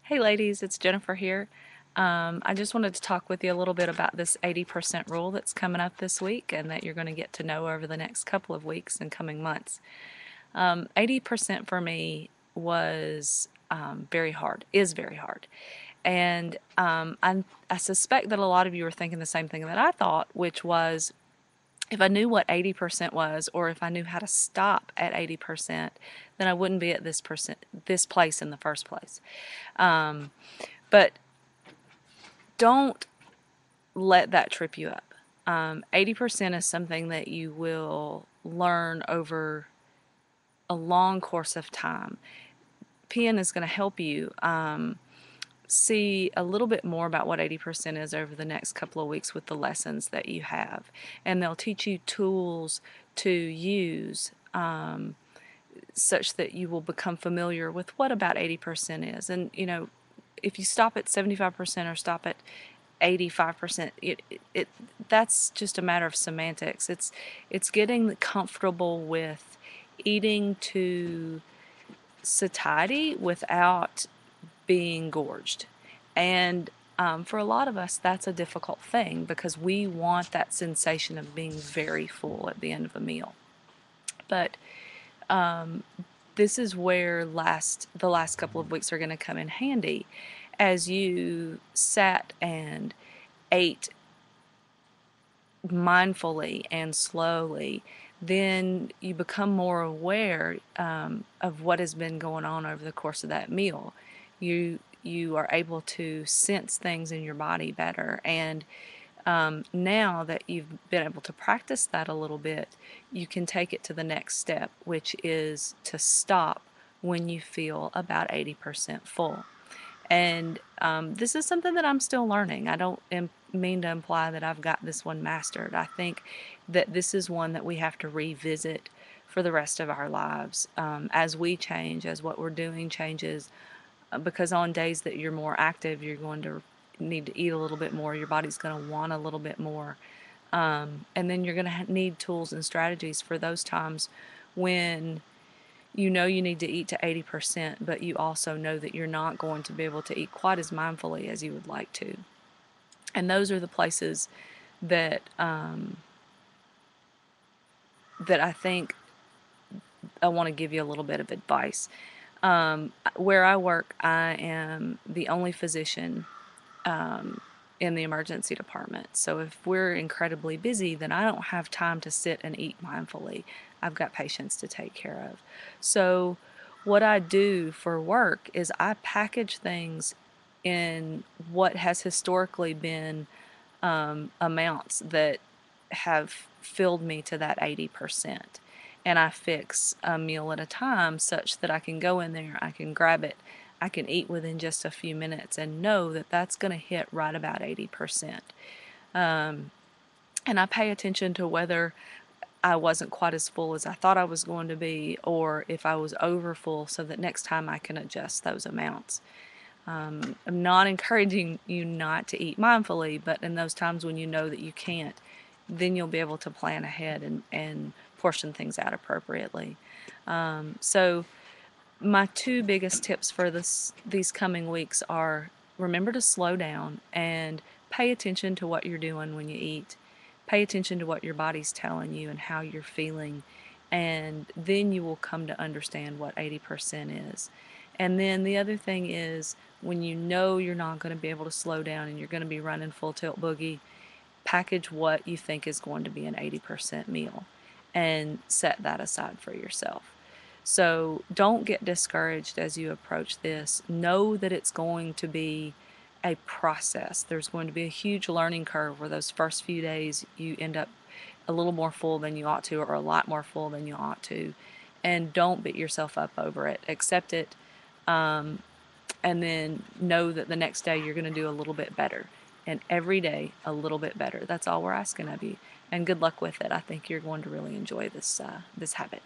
Hey ladies, it's Jennifer here. I just wanted to talk with you a little bit about this 80% rule that's coming up this week and that you're going to get to know over the next couple of weeks and coming months. 80% for me was very hard, is very hard. And I suspect that a lot of you are thinking the same thing that I thought, which was if I knew what 80% was, or if I knew how to stop at 80%, then I wouldn't be at this place in the first place. But don't let that trip you up. 80% is something that you will learn over a long course of time. PN is going to help you see a little bit more about what 80% is over the next couple of weeks with the lessons that you have. And they'll teach you tools to use such that you will become familiar with what about 80% is. And, if you stop at 75% or stop at 85%, that's just a matter of semantics. It's getting comfortable with eating to satiety without being gorged. And for a lot of us, that's a difficult thing because we want that sensation of being very full at the end of a meal. But this is where the last couple of weeks are going to come in handy as you sat and ate mindfully and slowly. Then you become more aware of what has been going on over the course of that meal. You are able to sense things in your body better, and now that you've been able to practice that a little bit, you can take it to the next step, which is to stop when you feel about 80% full. And this is something that I'm still learning. I don't mean to imply that I've got this one mastered. I think that this is one that we have to revisit for the rest of our lives as we change, as what we're doing changes. Because on days that you're more active, you're going to need to eat a little bit more. Your body's going to want a little bit more. And then you're going to need tools and strategies for those times when you know you need to eat to 80%, but you also know that you're not going to be able to eat quite as mindfully as you would like to. And those are the places that that I think I want to give you a little bit of advice. Where I work, I am the only physician in the emergency department. So if we're incredibly busy, then I don't have time to sit and eat mindfully. I've got patients to take care of. So what I do for work is I package things in what has historically been amounts that have filled me to that 80%. And I fix a meal at a time such that I can go in there, I can grab it, I can eat within just a few minutes and know that that's going to hit right about 80%. And I pay attention to whether I wasn't quite as full as I thought I was going to be, or if I was over full, so that next time I can adjust those amounts. I'm not encouraging you not to eat mindfully, but in those times when you know that you can't, then you'll be able to plan ahead and portion things out appropriately. So my two biggest tips for these coming weeks are remember to slow down and pay attention to what you're doing when you eat. Pay attention to what your body's telling you and how you're feeling, and then you will come to understand what 80% is. And then the other thing is when you know you're not going to be able to slow down and you're going to be running full tilt boogie, package what you think is going to be an 80% meal and set that aside for yourself. So don't get discouraged as you approach this. Know that it's going to be a process. There's going to be a huge learning curve where those first few days you end up a little more full than you ought to, or a lot more full than you ought to. And don't beat yourself up over it. Accept it, and then know that the next day you're going to do a little bit better. And every day a little bit better. That's all we're asking of you. And good luck with it. I think you're going to really enjoy this habit.